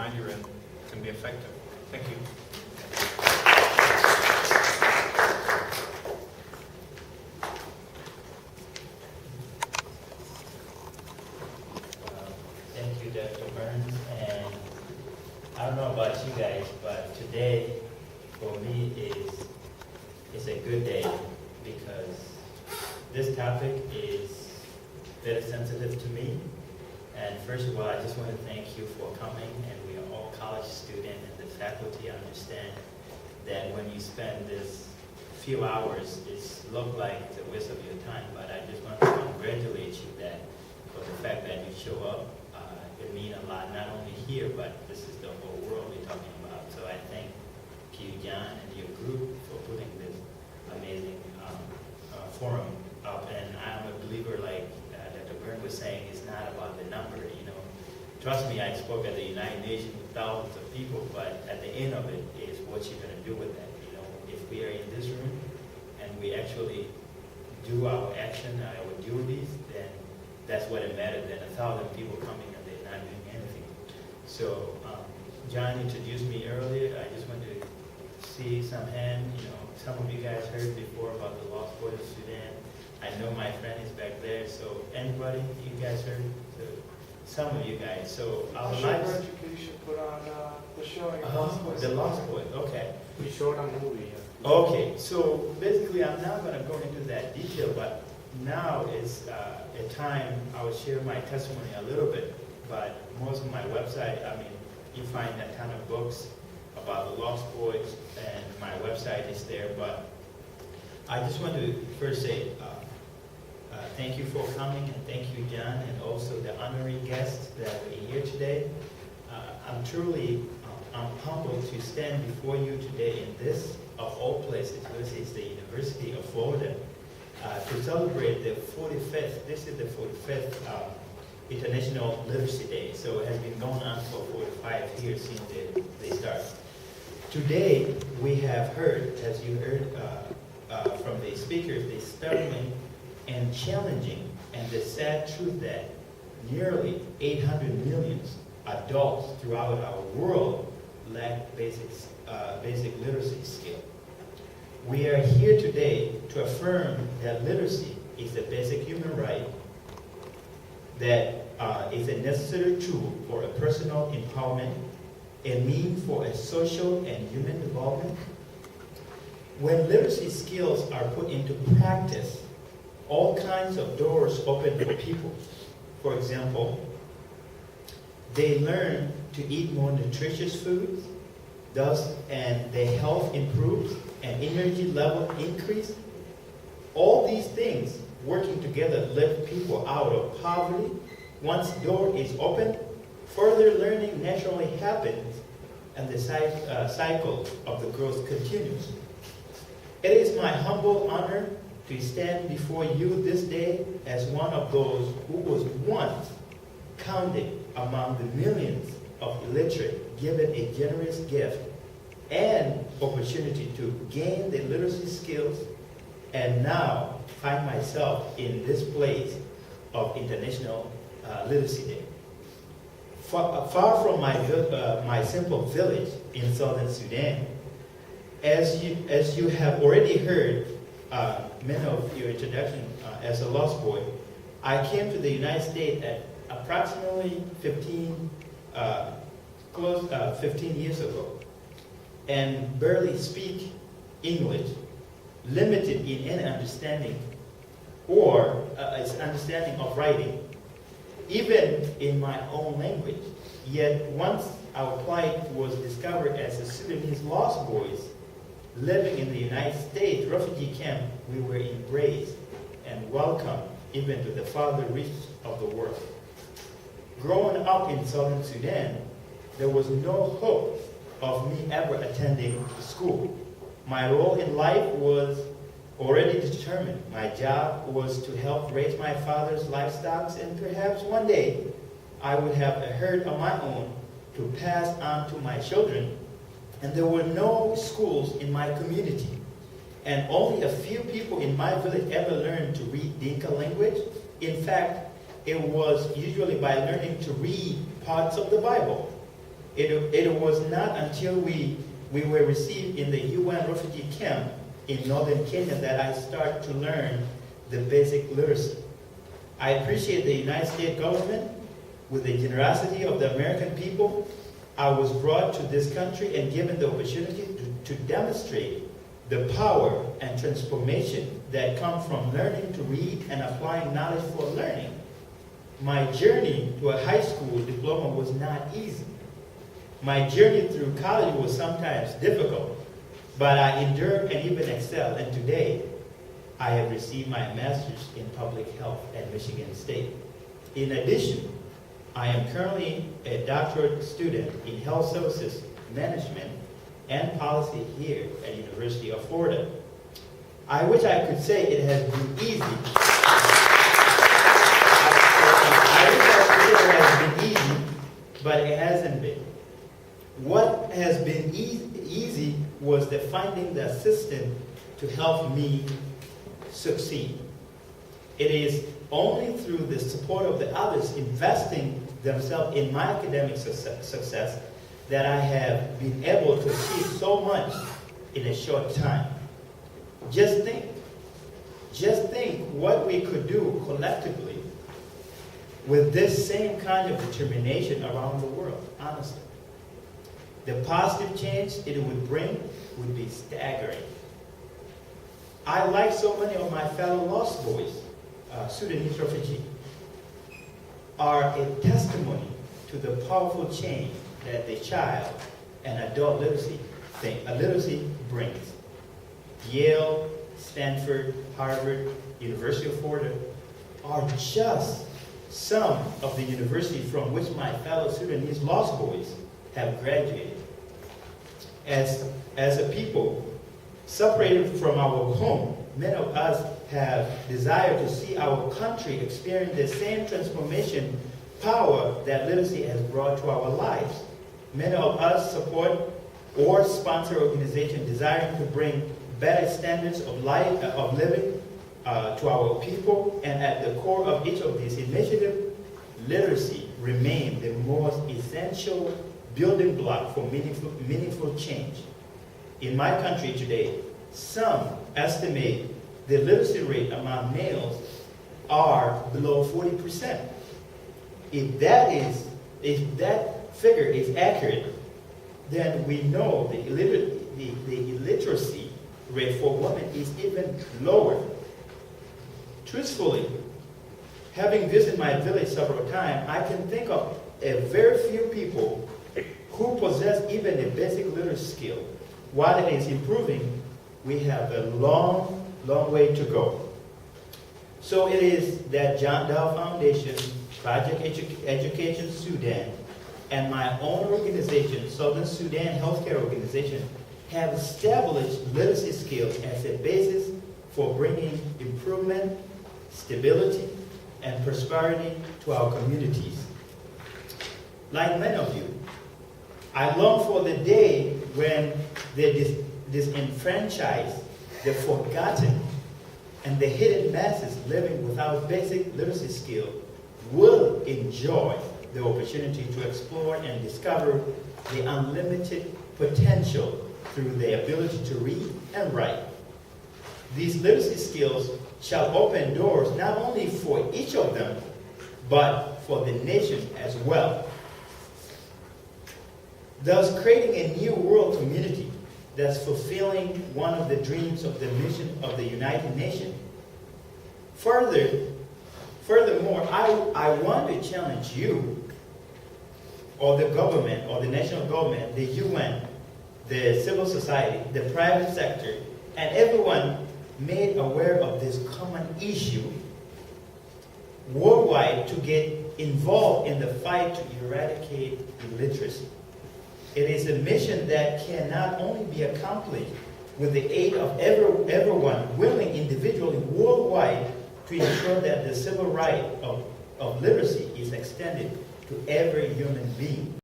find you're in can be effective. Thank you. Thank you, Dr. Burns. And I don't know about you guys, but today for me is a good day because this topic is very sensitive to me. And first of all, I just want to thank you for coming, and we are all college students, and the faculty understand that when you spend this few hours, it's look like it's a waste of your time, but I just want to congratulate you that for the fact that you show up. It means a lot, not only here, but this is the whole world we're talking about. So I thank you, John, and your group for putting this amazing forum up. And I'm a believer, like Dr. Byrne was saying, it's not about the number, you know. Trust me, I spoke at the United Nations with thousands of people, but at the end of it is what you're going to do with that. You know, if we are in this room and we actually do our action, our duties, then that's what it matters than 1,000 people coming and they're not doing anything. So John introduced me earlier. I just want to see some hand. You know, some of you guys heard before about the lost boy of Sudan. I know my friend is back there. So anybody, you guys heard? So, some of you guys. So our lives. Education put on the showing. The Lost Boy. Okay. We showed on the movie. Okay. So basically, I'm not going to go into that detail, but now is a time I will share my testimony a little bit, but most of my website, I mean, you find a ton of books about the Lost Boys, and my website is there, but I just want to first say thank you for coming, and thank you, John, and also the honorary guests that are here today. I'm truly I'm humbled to stand before you today in this, of all places, this is the University of Florida, to celebrate the 45th, this is the 45th International Literacy Day. So it has been going on for 45 years since they started. Today, we have heard, as you heard from the speakers, the startling and challenging and the sad truth that nearly 800 million adults throughout our world lack basic literacy skills. We are here today to affirm that literacy is a basic human right, that is a necessary tool for a personal empowerment, a means for a social and human development. When literacy skills are put into practice, all kinds of doors open for people. For example, they learn to eat more nutritious foods, thus, and their health improves, and energy level increase. All these things working together lift people out of poverty. Once the door is open, further learning naturally happens, and the cycle of the growth continues. It is my humble honor to stand before you this day as one of those who was once counted among the millions of illiterate, given a generous gift and opportunity to gain the literacy skills, and now find myself in this place of International Literacy Day. Far from my simple village in southern Sudan, as you have already heard many of your introduction as a lost boy, I came to the United States at approximately 15 years ago, and barely speak English, limited in any understanding or understanding of writing, even in my own language. Yet once our plight was discovered as a Sudanese lost boys living in the United States refugee camp, we were embraced and welcomed even to the farther reaches of the world. Growing up in southern Sudan, there was no hope of me ever attending school. My role in life was already determined. My job was to help raise my father's livestock, and perhaps one day I would have a herd of my own to pass on to my children. And there were no schools in my community, and only a few people in my village ever learned to read Dinka language. In fact, it was usually by learning to read parts of the Bible. It was not until we were received in the UN refugee camp in northern Kenya that I started to learn the basic literacy. I appreciate the United States government. With the generosity of the American people, I was brought to this country and given the opportunity to demonstrate the power and transformation that come from learning to read and applying knowledge for learning. My journey to a high school diploma was not easy. My journey through college was sometimes difficult, but I endured and even excelled, and today I have received my master's in public health at Michigan State. In addition, I am currently a doctorate student in health services management and policy here at University of Florida. I wish I could say it has been easy. I wish I could say it has been easy, but it hasn't been. What has been easy was the finding the assistant to help me succeed. It is only through the support of the others investing themselves in my academic success that I have been able to achieve so much in a short time. Just think what we could do collectively with this same kind of determination around the world, honestly. The positive change it would bring would be staggering. I, like so many of my fellow lost boys, Sudanese refugees, are a testimony to the powerful change that the child and adult literacy brings. Yale, Stanford, Harvard, University of Florida are just some of the universities from which my fellow Sudanese lost boys have graduated. As a people separated from our home, many of us have desired to see our country experience the same transformation power that literacy has brought to our lives. Many of us support or sponsor organizations desiring to bring better standards of living to our people, and at the core of each of these initiatives, literacy remains the most essential building block for meaningful change. In my country today, some estimate the literacy rate among males are below 40%. If that figure is accurate, then we know the illiteracy rate for women is even lower. Truthfully, having visited my village several times, I can think of a very few people who possess even a basic literacy skill. While it is improving, we have a long way to go. So it is that John Dow Foundation, Project Education Sudan, and my own organization, Southern Sudan Healthcare Organization, have established literacy skills as a basis for bringing improvement, stability, and prosperity to our communities. Like many of you, I long for the day when the disenfranchised, the forgotten, and the hidden masses living without basic literacy skill will enjoy the opportunity to explore and discover the unlimited potential through the ability to read and write. These literacy skills shall open doors not only for each of them, but for the nation as well, thus creating a new world community that's fulfilling one of the dreams of the mission of the United Nations. Furthermore, I want to challenge you, or the government, or the national government, the UN, the civil society, the private sector, and everyone made aware of this common issue worldwide to get involved in the fight to eradicate illiteracy. It is a mission that can not only be accomplished with the aid of everyone willing individually worldwide to ensure that the civil right of literacy is extended to every human being.